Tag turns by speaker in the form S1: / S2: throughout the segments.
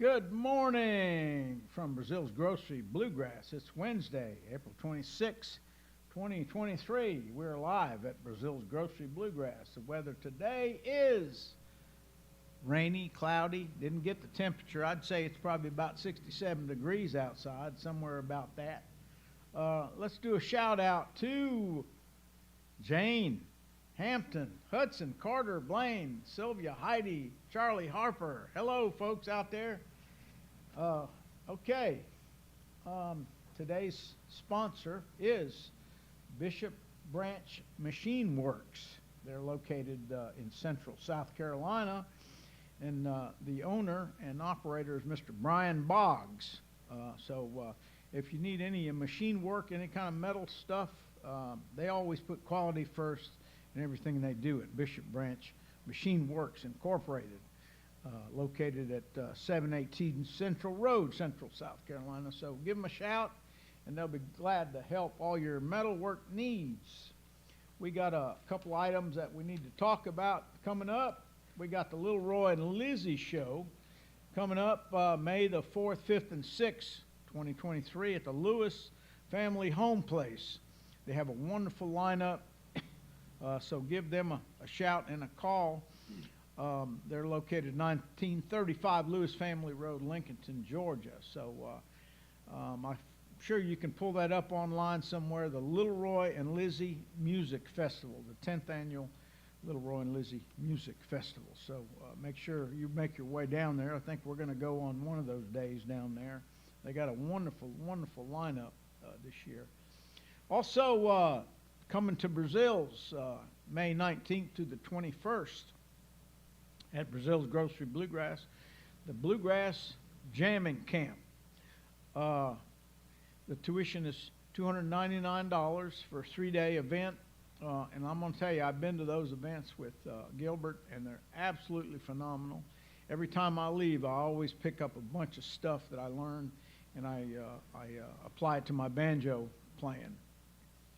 S1: Good morning from Breazeale's Grocery Bluegrass. It's Wednesday, April 26, 2023. We're live at Breazeale's Grocery Bluegrass. The weather today is rainy, cloudy. Didn't get the temperature. I'd say it's probably about 67 degrees outside, somewhere about that. Let's do a shout out to Jane, Hampton, Hudson, Carter, Blaine, Sylvia, Heidi, Charlie, Harper. Hello, folks out there. Okay. Today's sponsor is Bishop Branch Machine Works. They're located in central South Carolina, and the owner and operator is Mr. Brian Boggs. So if you need any machine work, any kind of metal stuff, they always put quality first in everything they do at Bishop Branch Machine Works Incorporated, located at 718 Central Road, Central South Carolina. So give them a shout, and they'll be glad to help all your metal work needs. We got a couple items that we need to talk about coming up. We got the Little Roy and Lizzie show coming up May the 4th, 5th, and 6th, 2023 at the Lewis Family Home Place. They have a wonderful lineup. So give them a shout and a call. They're located 1935 Lewis Family Road, Lincolnton, Georgia. So I'm sure you can pull that up online somewhere. The Little Roy and Lizzie Music Festival, the 10th annual Little Roy and Lizzie Music Festival. So make sure you make your way down there. I think we're going to go on one of those days down there. They got a wonderful, wonderful lineup this year. Also, coming to Breazeale's May 19th to the 21st at Breazeale's Grocery Bluegrass, the Bluegrass Jamming Camp. The tuition is $299 for a 3-day event, and I'm going to tell you, I've been to those events with Gilbert, and they're absolutely phenomenal. Every time I leave, I always pick up a bunch of stuff that I learned, and I apply it to my banjo playing.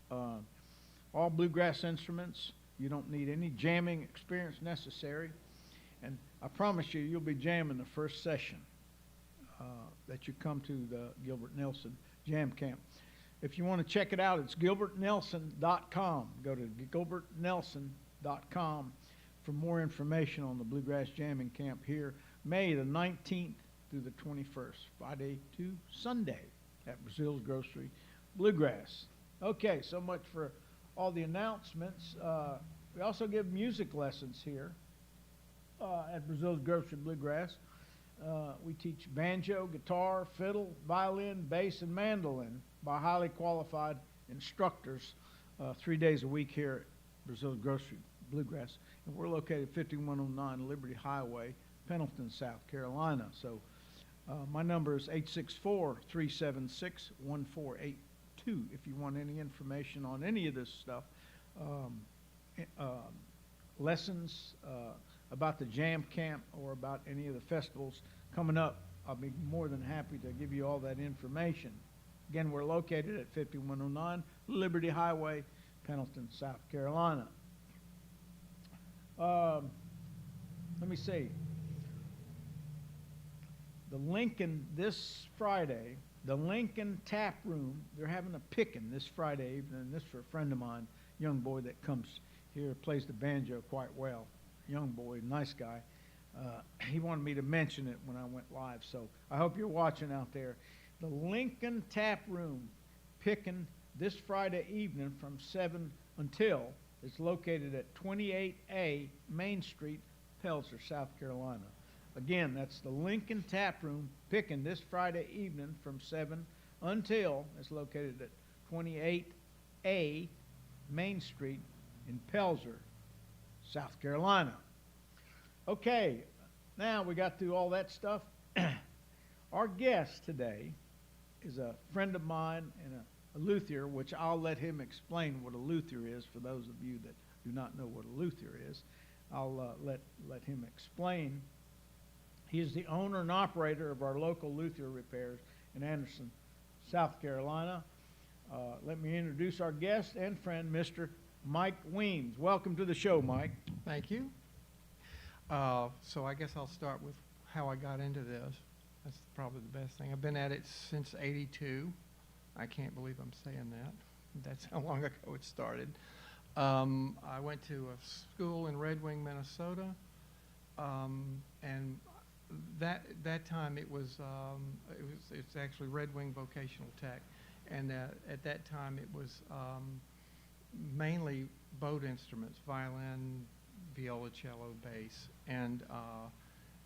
S1: All bluegrass instruments. You don't need any jamming experience necessary. And I promise you, you'll be jamming the first session that you come to the Gilbert Nelson Jam Camp. If you want to check it out, it's gilbertnelson.com. Go to gilbertnelson.com for more information on the Bluegrass Jamming Camp here, May the 19th through the 21st, Friday to Sunday at Breazeale's Grocery Bluegrass. Okay, so much for all the announcements. We also give music lessons here at Breazeale's Grocery Bluegrass. We teach banjo, guitar, fiddle, violin, bass, and mandolin by highly qualified instructors 3 days a week here at Breazeale's Grocery Bluegrass. And we're located at 5109 Liberty Highway, Pendleton, South Carolina. So my number is 864-376-1482 if you want any information on any of this stuff. Lessons about the jam camp or about any of the festivals coming up, I'll be more than happy to give you all that information. Again, we're located at 5109 Liberty Highway, Pendleton, South Carolina. Let me see. The Lincoln this Friday, the Lincoln Tap Room, they're having a Pickin this Friday evening. This is for a friend of mine, young boy that comes here, plays the banjo quite well. Young boy, nice guy. He wanted me to mention it when I went live, so I hope you're watching out there. The Lincoln Tap Room, Pickin this Friday evening from 7 until. It's located at 28A Main Street, Pelzer, South Carolina. Again, that's the Lincoln Tap Room, Pickin this Friday evening from 7 until. It's located at 28A Main Street in Pelzer, South Carolina. Okay, now we got through all that stuff. Our guest today is a friend of mine and a luthier, which I'll let him explain what a luthier is for those of you that do not know what a luthier is. I'll let him explain. He is the owner and operator of our local luthier repairs in Anderson, South Carolina. Let me introduce our guest and friend, Mr. Mike Weems. Welcome to the show, Mike.
S2: Thank you. So I guess I'll start with how I got into this. That's probably the best thing. I've been at it since '82. I can't believe I'm saying that. That's how long ago it started. I went to a school in Red Wing, Minnesota, and that time it's actually Red Wing Vocational Tech, and at that time it was mainly bowed instruments: violin, viola, cello, bass, and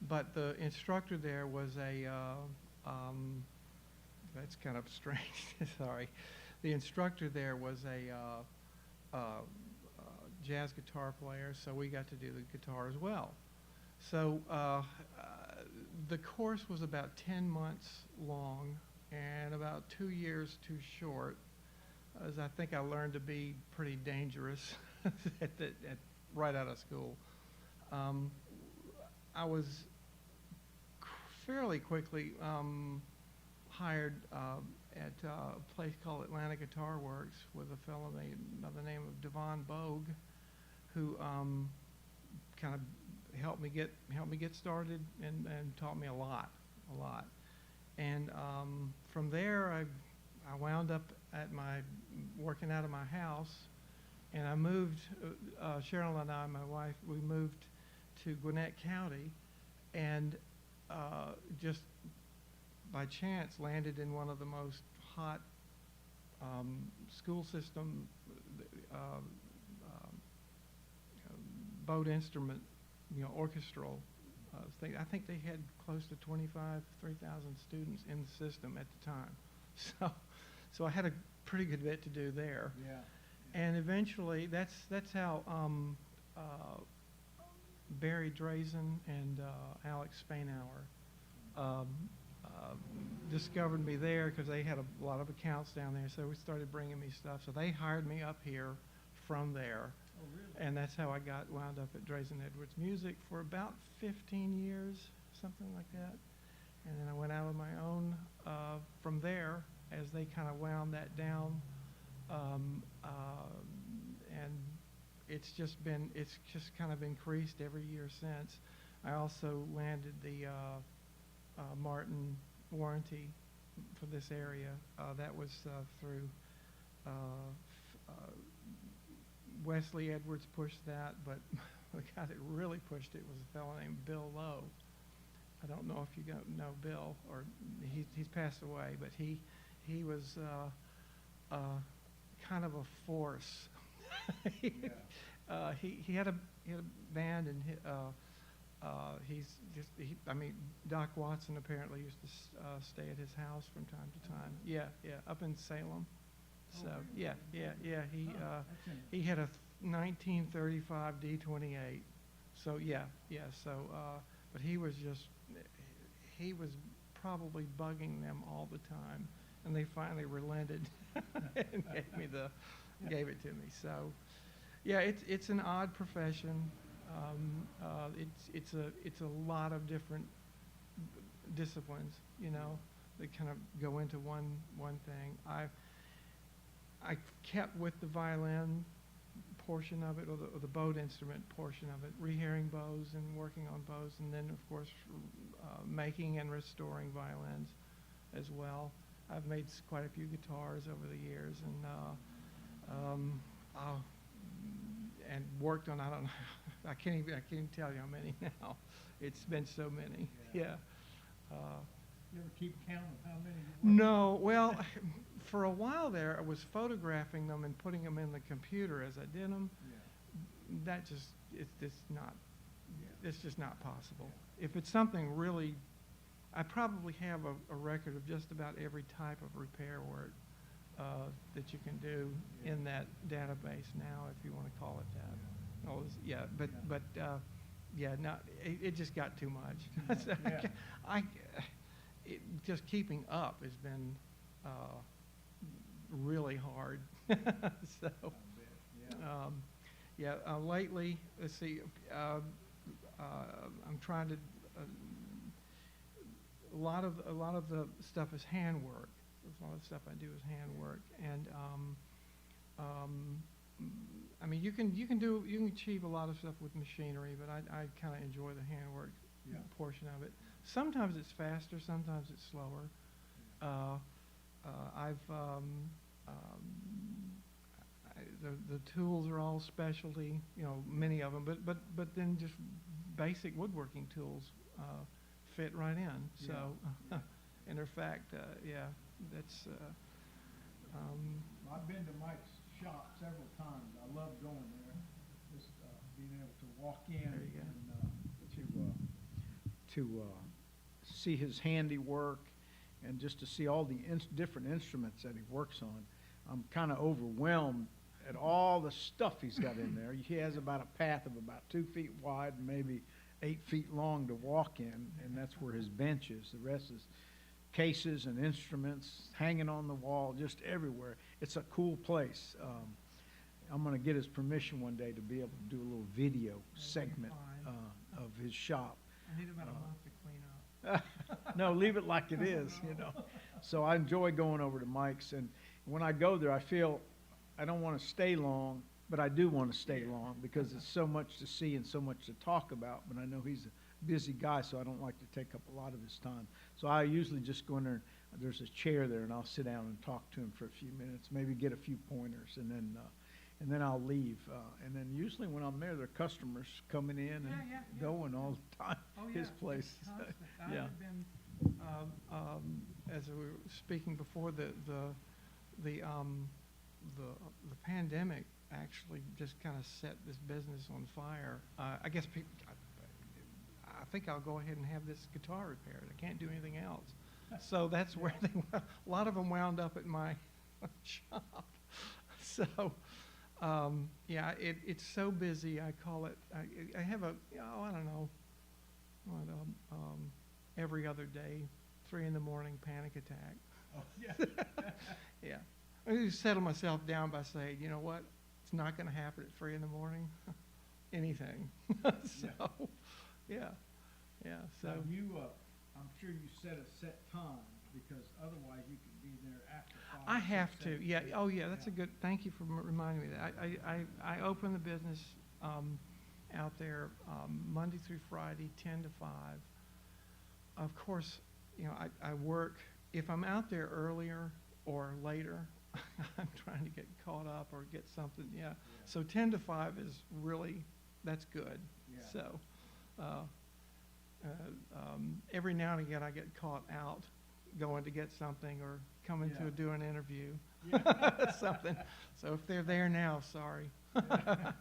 S2: but the instructor there was that's kind of strange. Sorry, the instructor there was a jazz guitar player, so we got to do the guitar as well. So the course was about 10 months long and about 2 years too short, as I think I learned to be pretty dangerous right out of school. I was fairly quickly hired at a place called Atlanta Guitar Works with a fellow by the name of Devon Bogue, who kind of helped me get started and taught me a lot. And from there, I wound up working out of my house, and I moved. Cheryl and I, my wife, we moved to Gwinnett County, and just by chance landed in one of the most hot school system bowed instrument, orchestral thing. I think they had close to 3,000 students in the system at the time. So I had a pretty good bit to do there.
S1: Yeah.
S2: And eventually, that's how Barry Drazen and Alex Spainhour discovered me there because they had a lot of accounts down there. So we started bringing me stuff. So they hired me up here from there.
S1: Oh, really?
S2: And that's how I wound up at Drazen Edwards Music for about 15 years, something like that. And then I went out on my own from there as they kind of wound that down. And it's just kind of increased every year since. I also landed the Martin warranty for this area. That was through Wesley Edwards pushed that, but the guy that really pushed it was a fellow named Bill Lowe. I don't know if you know Bill, or he's passed away, but he was kind of a force. He had a band, and Doc Watson apparently used to stay at his house from time to time. Yeah, up in Salem. So yeah. He had a 1935 D28. So but he was probably bugging them all the time, and they finally relented and gave it to me. So yeah, it's an odd profession. It's a lot of different disciplines, that kind of go into one thing. I kept with the violin portion of it, or the bowed instrument portion of it, rehearing bows and working on bows, and then of course making and restoring violins as well. I've made quite a few guitars over the years, and worked on, I don't know, I can't even tell you how many now. It's been so many. Yeah.
S1: You ever keep count of how many?
S2: No. Well, for a while there, I was photographing them and putting them in the computer as I did them. Yeah. It's just not possible. Yeah. If it's something really, I probably have a record of just about every type of repair work that you can do in that database now, if you want to call it that. It just got too much. Just keeping up has been really hard. Lately, let's see. I'm trying to. A lot of the stuff is handwork. A lot of the stuff I do is handwork, and you can achieve a lot of stuff with machinery, but I kind of enjoy the handwork portion of it. sometimes it's faster, sometimes it's slower. I've the tools are all specialty, you know, many of them, but then just basic woodworking tools fit right in. So, and in fact, yeah, that's.
S1: I've been to Mike's shop several times. I love going there, just being able to walk in and to see his handiwork, and just to see all the different instruments that he works on. I'm kind of overwhelmed at all the stuff he's got in there. He has about a path of about 2 feet wide and maybe 8 feet long to walk in, and that's where his bench is. The rest is cases and instruments hanging on the wall, just everywhere. It's a cool place. I'm going to get his permission one day to be able to do a little video segment of his shop.
S2: I need about a month to clean up.
S1: No, leave it like it is, you know. So I enjoy going over to Mike's, and when I go there, I feel I don't want to stay long, but I do want to stay long because it's so much to see and so much to talk about. But I know he's a busy guy, so I don't like to take up a lot of his time. So I usually just go in there, and there's a chair there, and I'll sit down and talk to him for a few minutes, maybe get a few pointers, and then I'll leave. And then usually when I'm there, there are customers coming in and going all the time.
S2: Oh,
S1: his place.
S2: I have been, as we were speaking before, the pandemic actually just kind of set this business on fire. I guess I think I'll go ahead and have this guitar repaired. I can't do anything else. So that's where a lot of them wound up at my shop. So, yeah, it's so busy. I call it, I have I don't know, every other day, 3 in the morning panic attack.
S1: Oh, yeah.
S2: Yeah. I just settle myself down by saying, you know what, it's not going to happen at 3 in the morning. Anything. So, yeah. So
S1: now you, I'm sure you set a set time, because otherwise you could be there after 5.
S2: I have
S1: 6,
S2: to.
S1: 7,
S2: Yeah.
S1: 8.
S2: Oh, yeah. That's a good. Thank you for reminding me that. I open the business out there Monday through Friday, 10 to 5. Of course, you know, I work. If I'm out there earlier or later, I'm trying to get caught up or get something. Yeah. So 10 to 5 is really, that's good.
S1: Yeah.
S2: So every now and again I get caught out going to get something or coming to do an interview. Something. So if they're there now, sorry.
S1: Well,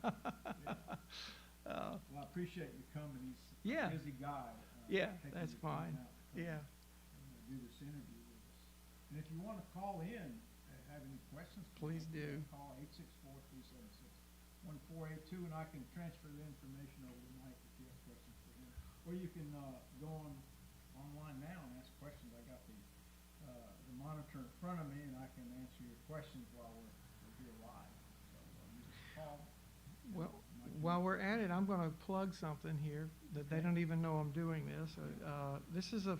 S1: I appreciate you coming. He's a busy guy.
S2: That's fine. Yeah.
S1: Do this interview with us. And if you want to call in, have any questions,
S2: please do.
S1: Call 864-376-1482, and I can transfer the information over to Mike if you have questions for him. Or you can go online now and ask questions. I got the monitor in front of me, and I can answer your questions while we're here live. So you just call.
S2: Well, while we're at it, I'm going to plug something here that they don't even know I'm doing this. This is a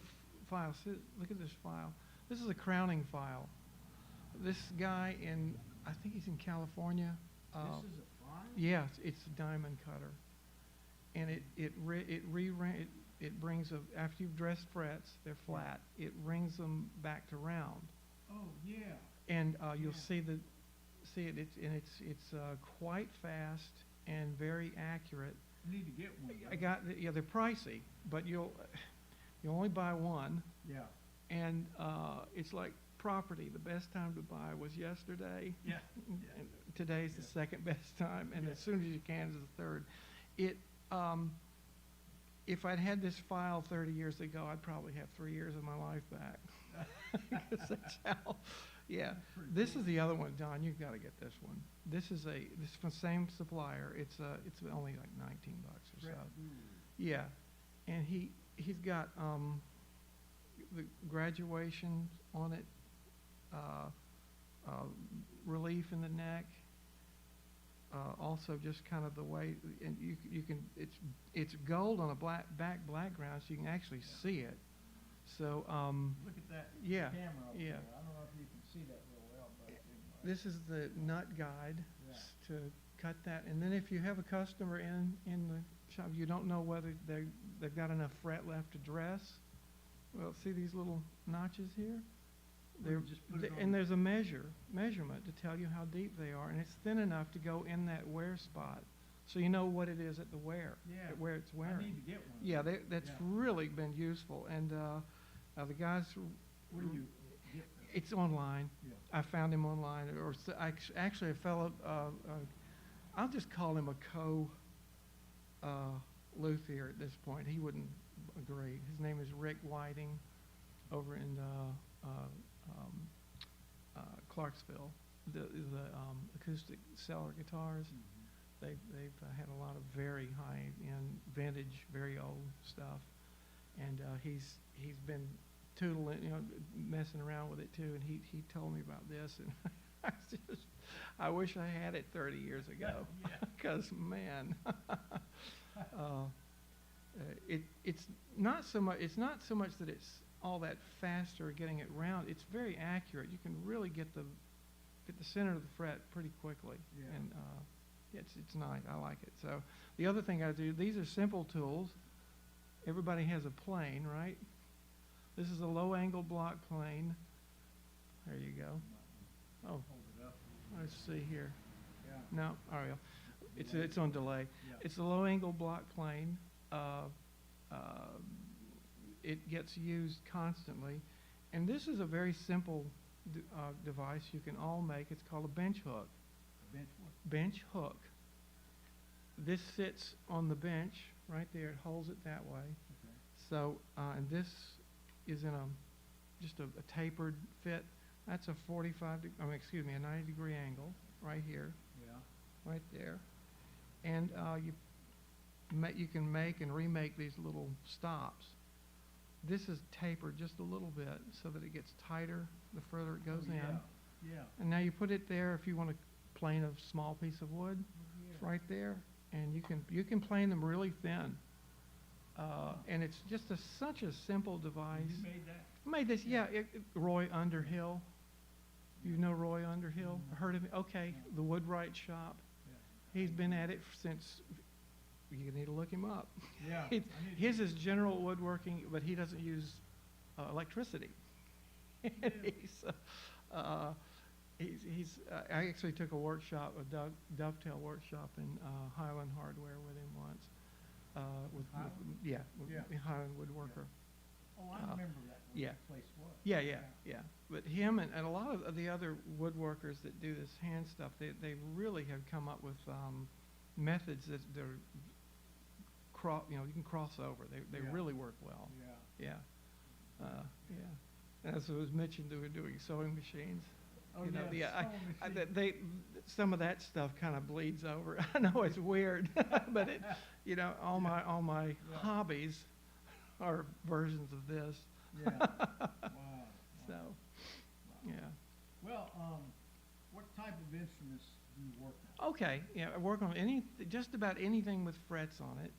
S2: file. Look at this file. This is a crowning file. This guy I think he's in California.
S1: This is a file?
S2: Yeah, it's a diamond cutter, and it brings after you've dressed frets, they're flat. It rings them back to round.
S1: Oh yeah.
S2: And you'll see it. It's quite fast and very accurate.
S1: You need to get one.
S2: I got they're pricey, but you only buy one.
S1: Yeah.
S2: And it's like property. The best time to buy was yesterday.
S1: Yeah.
S2: And today's the second best time, and as soon as you can is the third. If I'd had this file 30 years ago, I'd probably have 3 years of my life back. Because that's how. Yeah. This is the other one, Don. You've got to get this one. This is from the same supplier. It's only like $19 or so. Yeah. And he's got the graduation on it, relief in the neck, also just kind of the way, and you can, it's gold on a black background, so you can actually see it. So
S1: look at that
S2: camera
S1: over there. I don't know if you can see that real well, but
S2: this is the nut guide to cut that. And then if you have a customer in the shop, you don't know whether they've got enough fret left to dress, see these little notches here?
S1: Or you just put it on-
S2: And there's a measurement to tell you how deep they are, and it's thin enough to go in that wear spot, so you know what it is at the wear,
S1: Yeah.
S2: at where it's wearing.
S1: I need to get one.
S2: Yeah, that's
S1: Yeah.
S2: really been useful, and the guys.
S1: Where do you get that?
S2: It's online.
S1: Yeah.
S2: I found him online, or actually a fellow. I'll just call him a Luthier at this point. He wouldn't agree. His name is Rick Whiting, over in Clarksville. The acoustic cellar guitars.
S1: Mhm.
S2: They've had a lot of very high-end vintage, very old stuff, and he's been tootling, messing around with it too. And he told me about this, and I wish I had it 30 years ago, because man, it's not so much that it's all that faster getting it round. It's very accurate. You can really get the center of the fret pretty quickly,
S1: Yeah.
S2: and it's nice. I like it. So the other thing I do, these are simple tools. Everybody has a plane, right? This is a low-angle block plane. There you go. Oh,
S1: Hold it up.
S2: let's see here.
S1: Yeah.
S2: No, all right. It's on delay.
S1: Yeah.
S2: It's a low-angle block plane. It gets used constantly, and this is a very simple device you can all make. It's called a bench hook.
S1: A bench what?
S2: Bench hook. This sits on the bench right there. It holds it that way.
S1: Okay.
S2: So, and this is in just a tapered fit. That's a 90 degree angle right here,
S1: Yeah.
S2: right there. And you can make and remake these little stops. This is tapered just a little bit so that it gets tighter the further it goes
S1: Oh,
S2: in.
S1: Yeah.
S2: And now you put it there if you want to plane a small piece of wood. It's
S1: Yeah.
S2: right there, and you can plane them really thin. And it's just such a simple device.
S1: You made that?
S2: Made this, yeah. Roy Underhill. You know Roy Underhill?
S1: Mhm.
S2: Heard of him? Okay,
S1: Yeah.
S2: the Woodwright Shop.
S1: Yeah.
S2: He's been at it since. You need to look him up.
S1: Yeah.
S2: It's- His is general woodworking, but he doesn't use electricity. I actually took a workshop, a dovetail workshop in Highland Hardware with him once.
S1: Highland?
S2: Yeah,
S1: Yeah.
S2: Highland woodworker.
S1: Oh, I remember that, where
S2: yeah.
S1: that place was.
S2: Yeah. But him and a lot of the other woodworkers that do this hand stuff, they really have come up with methods that they're you can cross over. They
S1: Yeah.
S2: really work well.
S1: Yeah.
S2: Yeah. And as it was mentioned, they were doing sewing machines.
S1: Oh,
S2: You know,
S1: yeah. sewing machine.
S2: Some of that stuff kind of bleeds over. I know it's weird, but all my
S1: Yeah.
S2: hobbies are versions of this.
S1: Yeah. Wow.
S2: So,
S1: Wow.
S2: yeah.
S1: Well, what type of instruments do you work on?
S2: Okay, yeah, I work on just about anything with frets on it,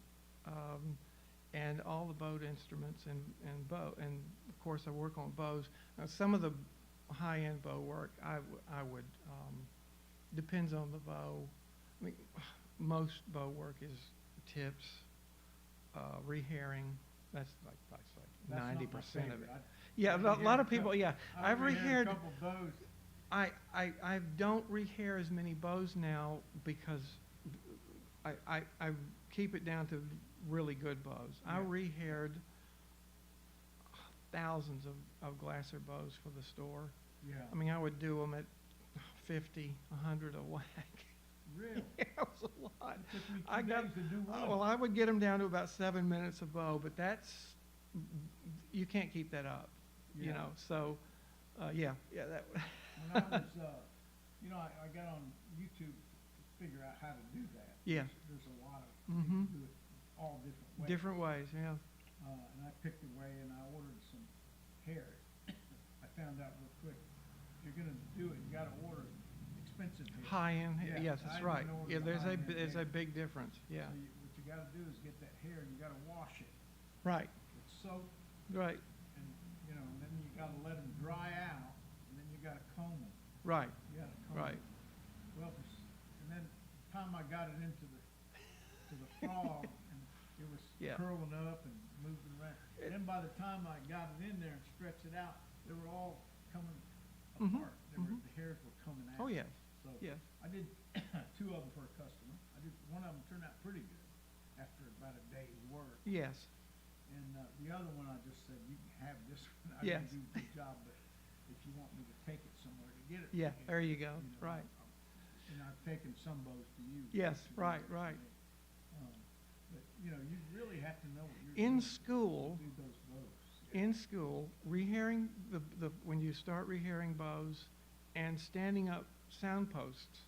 S2: and all the bowed instruments and of course I work on bows. Now some of the high-end bow work I would depends on the bow. I mean, most bow work is tips, rehairing. That's like
S1: That's not my
S2: 90% of it.
S1: favorite.
S2: Yeah, a lot of people. Yeah, I've
S1: rehaired
S2: rehaired.
S1: a couple bows.
S2: I don't rehair as many bows now because I keep it down to really good bows. I
S1: Yeah.
S2: rehaired thousands of Glasser bows for the store.
S1: Yeah.
S2: I mean, I would do them at 50, 100 a whack.
S1: Really?
S2: It was a lot.
S1: It took me
S2: I
S1: 2
S2: got-
S1: days to do one.
S2: Well, I would get them down to about 7 minutes a bow, but you can't keep that up,
S1: Yeah.
S2: So, yeah, that.
S1: When I was, I got on YouTube to figure out how to do that.
S2: Yeah.
S1: There's a lot of,
S2: Mhm.
S1: you can do it all different ways.
S2: Different ways, yeah.
S1: And I picked a way and I ordered some hair. I found out real quick, if you're gonna do it, you gotta order expensive hair.
S2: High end,
S1: Yeah,
S2: yes,
S1: I
S2: that's
S1: didn't
S2: right.
S1: know it
S2: Yeah,
S1: was
S2: there's
S1: high-end
S2: there's a
S1: hair.
S2: big difference, yeah.
S1: So what you gotta do is get that hair and you gotta wash it.
S2: Right,
S1: It's soaked
S2: right,
S1: and, and then you gotta let them dry out and then you gotta comb them.
S2: right,
S1: You gotta comb
S2: right.
S1: them. Well, and then the time I got it into the frog and it was
S2: Yeah.
S1: curling up and moving around. then by the time I got it in there and stretched it out, they were all coming
S2: Mhm,
S1: apart. The hairs were coming out.
S2: Oh, yes,
S1: So
S2: yes.
S1: I did two of them for a customer. One of them turned out pretty good after about a day's work.
S2: Yes,
S1: And the other one, I just said, you can have this one. I
S2: Yes.
S1: didn't do a good job, but if you want me to take it somewhere to get it.
S2: yeah,
S1: again,
S2: there you go, right.
S1: And I've taken some bows to use.
S2: Yes,
S1: to
S2: right,
S1: use,
S2: right.
S1: But, you know, you really have to know what you're
S2: In
S1: doing
S2: school,
S1: to do those bows.
S2: in school, rehairing when you start rehairing bows and standing up sound posts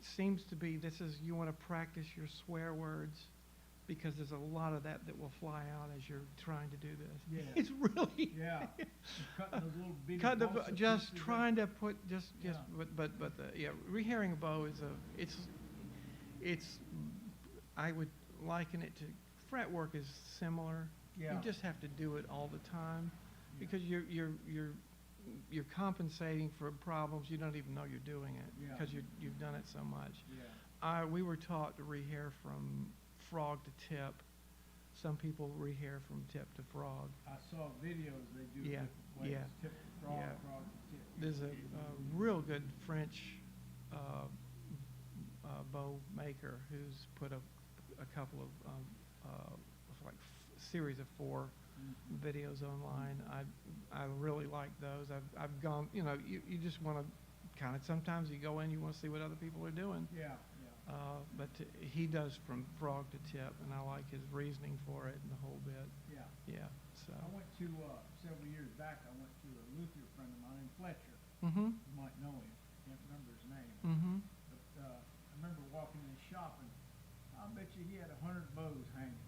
S2: seems to be, you want to practice your swear words because there's a lot of that will fly out as you're trying to do this.
S1: Yeah.
S2: It's really,
S1: Yeah. Cutting those little bitty balsa
S2: just
S1: pieces
S2: trying to put,
S1: Yeah.
S2: rehairing a bow is it's, I would liken it to, fretwork is similar.
S1: Yeah.
S2: You just have to do it all the time
S1: Yeah.
S2: because you're compensating for problems you don't even know you're doing it
S1: Yeah.
S2: because you've done it so much.
S1: Yeah.
S2: We were taught to rehair from frog to tip. Some people rehair from tip to frog.
S1: I saw videos they do
S2: Yeah,
S1: different ways.
S2: yeah,
S1: Tip to frog,
S2: yeah.
S1: frog to tip.
S2: There's a real good French bow maker who's put a couple of series of 4
S1: Mhm.
S2: videos online. I really like those. I've gone, you just want to kind of, sometimes you go in, you want to see what other people are doing.
S1: Yeah, yeah,
S2: But he does from frog to tip, and I like his reasoning for it and the whole bit.
S1: yeah.
S2: Yeah, so.
S1: I went to, several years back, I went to a Luthier friend of mine in Fletcher.
S2: Mm-hmm,
S1: You might know him, can't remember his name.
S2: mm-hmm.
S1: But, I remember walking in his shop and I bet you he had 100 bows hanging,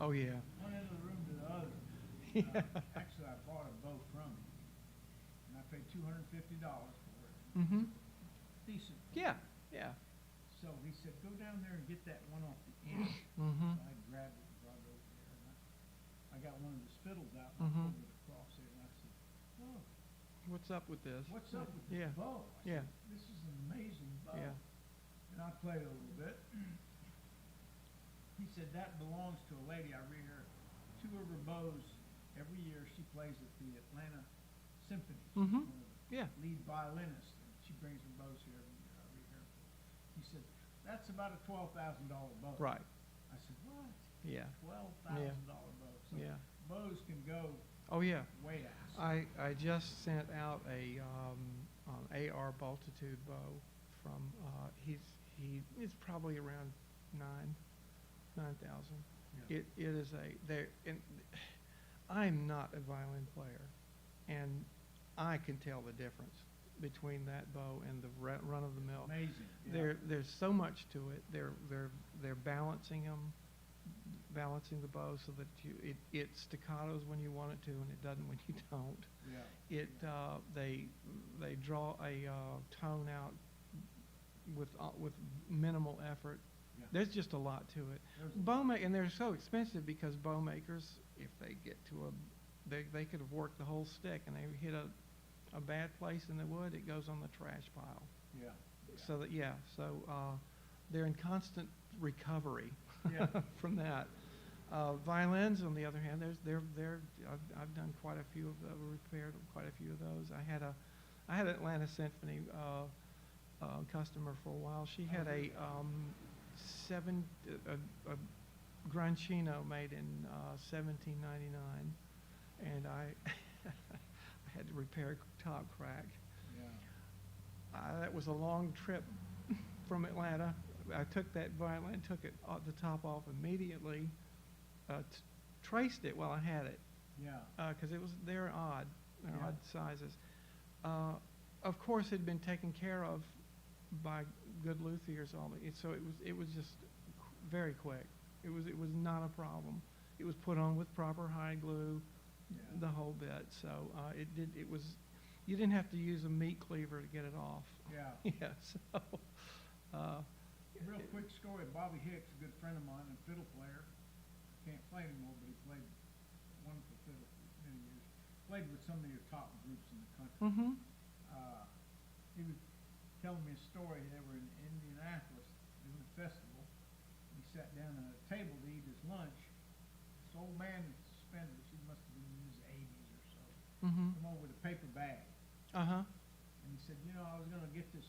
S2: Oh, yeah.
S1: one end of the room to the other.
S2: Yeah.
S1: Actually, I bought a bow from him and I paid $250 for it.
S2: Mm-hmm.
S1: Decent.
S2: Yeah, yeah.
S1: So he said, go down there and get that one off the end.
S2: Mm-hmm.
S1: So I grabbed it and brought it over there, and I got one of the spindles out and I
S2: Mhm.
S1: pulled it across there, and I said, "Oh,
S2: What's up with this?
S1: what's up with this
S2: Yeah.
S1: bow?" I
S2: Yeah.
S1: said, "This is an amazing bow."
S2: Yeah.
S1: And I played a little bit. He said that belongs to a lady. I read her 2 of her bows every year. She plays at the Atlanta Symphony. She's
S2: Mhm.
S1: one of the
S2: Yeah.
S1: lead violinists, and she brings her bows here every year. I read her. He said, "That's about a $12,000 bow."
S2: Right.
S1: I said, "What?
S2: Yeah.
S1: $12,000 bow?" So
S2: Yeah.
S1: bows can go
S2: Oh, yeah.
S1: way out.
S2: I just sent out a AR Multitude bow from it's probably around 9,000.
S1: Yeah.
S2: It is I'm not a violin player, and I can tell the difference between that bow and the run of the mill.
S1: Amazing. Yeah.
S2: There's so much to it. They're balancing the bow so that it staccatos when you want it to, and it doesn't when you don't.
S1: Yeah.
S2: They draw a tone out with minimal effort.
S1: Yeah.
S2: There's just a lot to it. And they're so expensive because bow makers, if they get to they could have worked the whole stick and they hit a bad place in the wood, it goes on the trash pile.
S1: Yeah.
S2: So they're in constant recovery
S1: Yeah.
S2: from that. Violins, on the other hand, I've done quite a few of repaired quite a few of those. I had an Atlanta Symphony customer for a while. She had a Grancino made in 1799, and I I had to repair a top crack.
S1: Yeah.
S2: That was a long trip from Atlanta. I took that violin, took it the top off immediately, traced it while I had it,
S1: Yeah.
S2: because they're odd,
S1: Yeah.
S2: odd sizes. Of course, it had been taken care of by good luthiers. So it was just very quick. It was not a problem. It was put on with proper hide glue,
S1: Yeah.
S2: the whole bit. So you didn't have to use a meat cleaver to get it off.
S1: Yeah.
S2: Yeah. So.
S1: Real quick story. Bobby Hicks, a good friend of mine and fiddle player. Can't play anymore, but he played wonderful fiddle for many years. Played with some of your top groups in the country.
S2: Mm-hmm.
S1: He was telling me a story. They were in Indianapolis doing a festival. He sat down at a table to eat his lunch. This old man in suspenders, he
S2: Mm-hmm.
S1: come over with a paper bag.
S2: Uh-huh.
S1: And he said, you know, I was gonna get this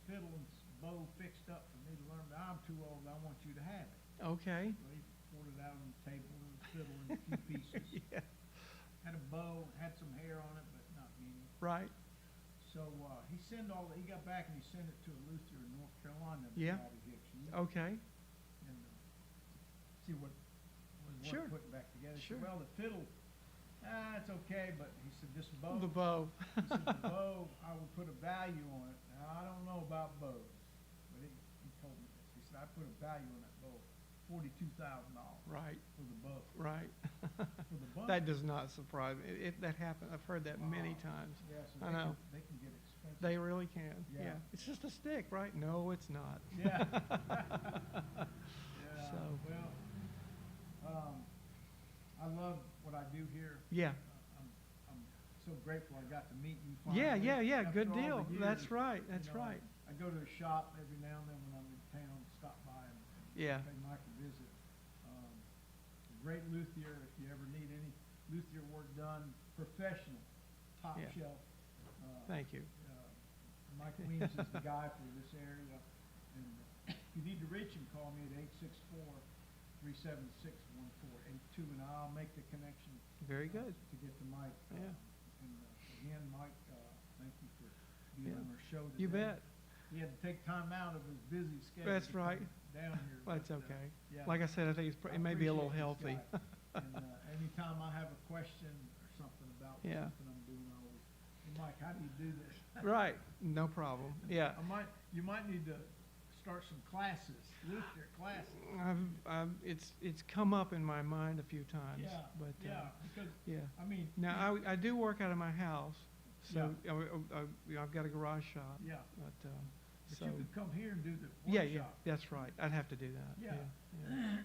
S1: fiddle and bow fixed up for me to learn, but I'm too old, I want you to have it.
S2: Okay.
S1: So he poured it out on the table and the fiddle in a few pieces.
S2: Yeah.
S1: Had a bow, had some hair on it, but not many.
S2: Right.
S1: So, he got back and he sent it to a Luthier in North Carolina,
S2: Yeah.
S1: Bobby Hicks.
S2: Okay.
S1: And, see what was
S2: Sure.
S1: worth putting back together. He
S2: Sure.
S1: said, well, the fiddle, it's okay, but he said, this bow,
S2: The bow.
S1: he said, the bow, I will put a value on it. Now, I don't know about bows, but he told me this. He said, I put a value on that bow, $42,000
S2: Right.
S1: for the bow.
S2: Right.
S1: For the bow.
S2: That does not surprise me. If that happened, I've heard that many times.
S1: Yeah, so
S2: I know.
S1: They can get expensive.
S2: They really can.
S1: Yeah.
S2: Yeah. It's just a stick, right? No, it's not.
S1: Yeah.
S2: So.
S1: Well, I love what I do here.
S2: Yeah.
S1: I'm so grateful I got to meet you
S2: Yeah,
S1: finally.
S2: yeah, yeah.
S1: After
S2: Good
S1: all the
S2: deal.
S1: years.
S2: That's right.
S1: You
S2: That's
S1: know,
S2: right.
S1: I go to a shop every now and then when I'm in town, stop by and
S2: Yeah.
S1: pay Mike a visit. A great luthier, if you ever need any luthier work done, professional, top
S2: Yeah.
S1: shelf.
S2: Thank you.
S1: Mike Weems is the guy for this area. And if you need to reach him, call me at 864-376-1482, and I'll make the connection.
S2: Very good.
S1: To get to Mike.
S2: Yeah.
S1: And again, Mike, thank you for being
S2: Yeah.
S1: on our show today.
S2: You bet.
S1: He had to take time out of his busy schedule.
S2: That's
S1: to
S2: right.
S1: come down here.
S2: That's
S1: but,
S2: okay.
S1: Yeah.
S2: Like I said, I think
S1: I
S2: it may be a little
S1: appreciate
S2: healthy.
S1: this guy. And anytime I have a question or something about
S2: Yeah.
S1: something I'm doing, I always, hey, Mike, how do you do this?
S2: Right. No problem. Yeah.
S1: You might need to start some classes, luthier classes.
S2: It's come up in my mind a few times.
S1: Yeah,
S2: But,
S1: yeah, because,
S2: yeah.
S1: I mean.
S2: Now, I do work out of my house, so I've got a garage shop.
S1: Yeah,
S2: But,
S1: but
S2: so,
S1: you could come here and do the
S2: yeah,
S1: workshop.
S2: that's right. I'd have to do that.
S1: Yeah.
S2: Yeah.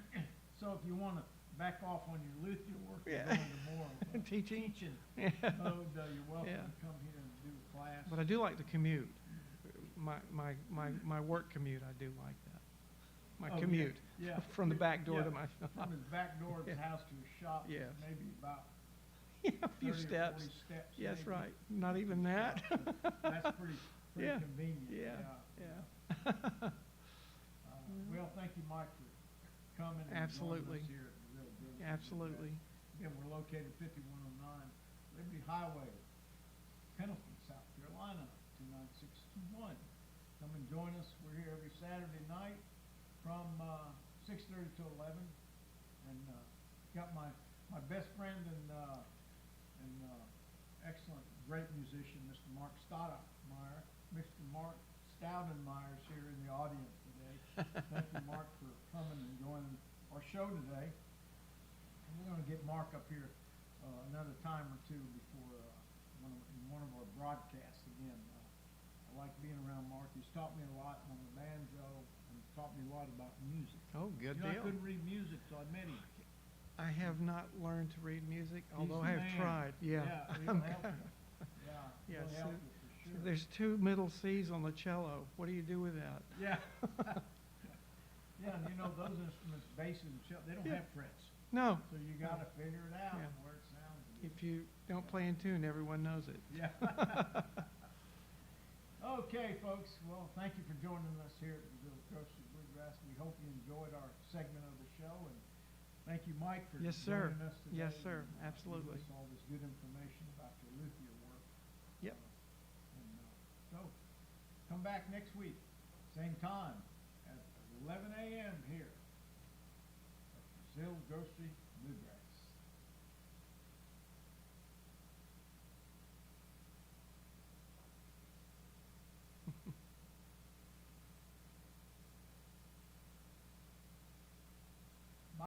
S1: So if you want to back off on your luthier work and
S2: Yeah.
S1: go into more of
S2: Teaching.
S1: mode, you're welcome
S2: Yeah.
S1: to come here and do a class.
S2: But I do like the commute. My work commute, I do like that. My
S1: Oh, yeah,
S2: commute
S1: yeah.
S2: from the back door
S1: Yeah.
S2: to my
S1: From his back door of his
S2: Yeah.
S1: house to his shop,
S2: Yeah.
S1: maybe about
S2: a few
S1: 30 or
S2: steps.
S1: 40 steps.
S2: Yes,
S1: maybe.
S2: right. Not even that.
S1: That's pretty
S2: Yeah.
S1: convenient.
S2: Yeah.
S1: Well, thank you, Mike, for coming and
S2: Absolutely.
S1: joining us here at the Real Bluegrass.
S2: Absolutely.
S1: Again, we're located 5109 Liberty Highway, Pendleton, South Carolina, 29621. Come and join us. We're here every Saturday night from 6:30 to 11. And got my best friend and excellent, great musician, Mr. Mark Stoudemire. Mr. Mark Stoudenmire is here in the audience today. Thank you, Mark, for coming and joining our show today. And we're going to get Mark up here another time or two before one of our broadcasts again. I like being around Mark. He's taught me a lot on the banjo and taught me a lot about music.
S2: Oh, good
S1: You know, I
S2: deal.
S1: couldn't read music, so I met him.
S2: I have not learned to read music, although
S1: He's
S2: I
S1: the
S2: have
S1: man.
S2: tried. Yeah.
S1: He'll help you. Yeah,
S2: Yeah,
S1: he'll
S2: so-
S1: help you for sure.
S2: There's two middle C's on the cello. What do you do with that?
S1: Yeah. Yeah, and you know, those instruments, basses and cello, they don't
S2: Yeah.
S1: have frets.
S2: No.
S1: So you gotta figure it out
S2: Yeah.
S1: where it sounds.
S2: If you don't play in tune, everyone knows it.
S1: Yeah. Okay, folks, well, thank you for joining us here at the Grocery Bluegrass. We hope you enjoyed our segment of the show, and thank you, Mike, for
S2: Yes, sir.
S1: joining us today.
S2: Yes, sir.
S1: and,
S2: Absolutely.
S1: giving us all this good information about your luthier work.
S2: Yep.
S1: So, come back next week, same time, at 11 a.m. here at Breazeale Grocery Bluegrass.